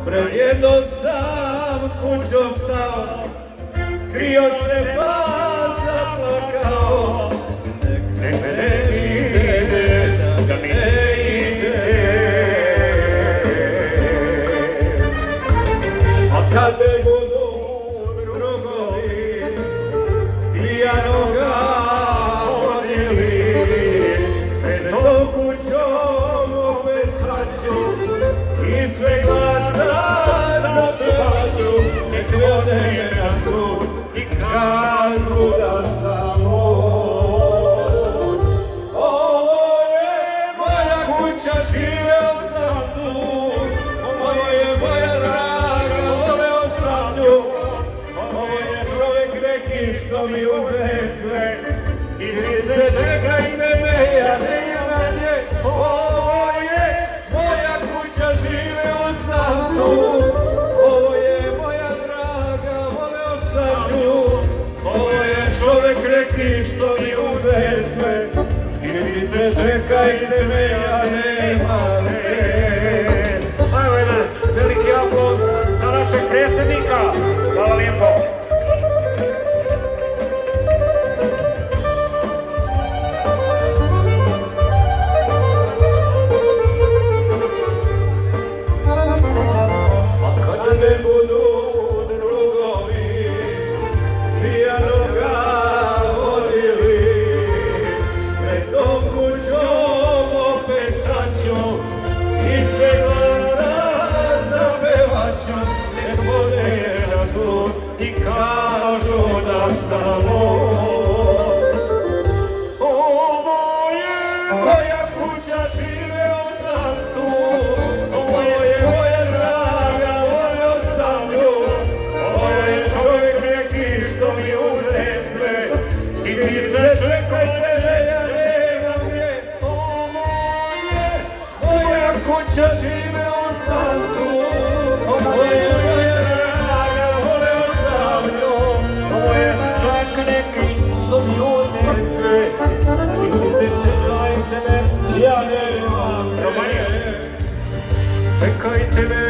pred jednom sam kućom stao, skrio se pa zaplakao, nek me ne ide, da mi ne ide. A kad me budu drugovi pijanoga odnijeli, pred tom kućom opet skraću i sve glasa zapevaću, nek vode na sud i kažu da sam lud. Ovo je moja kuća, živeo sam tu, ovo je moja draga, voleo sam nju, ovo je čovjek neki što mi uze sve, i ti se čekajte me, ja nemam nje. Ovo je moja kuća, živeo sam tu, ovo je moja draga, voleo sam nju, ovo je čovjek neki što mi uze sve, skidite, čekajte me, ja nemam nje. Evo jedan veliki aplauz za našeg predsjednika. Hvala lijepo. A kad me budu drugovi pijanoga vodili, pred tom kućom opet staću i sve glasa zapevaću, nek vode na sud i kažu da sam lud. Ovo je moja kuća, živeo sam tu, ovo je moja draga, voleo sam nju, ovo je čovjek neki što mi uze sve, skidite, čekajte me, ja nemam gdje. Ovo je moja kuća, živeo sam tu, ovo je moja draga, voleo sam nju, ovo je čovjek neki što mi uze sve, skidite, čekajte me, ja nemam gdje. Romanija. Čekajte me,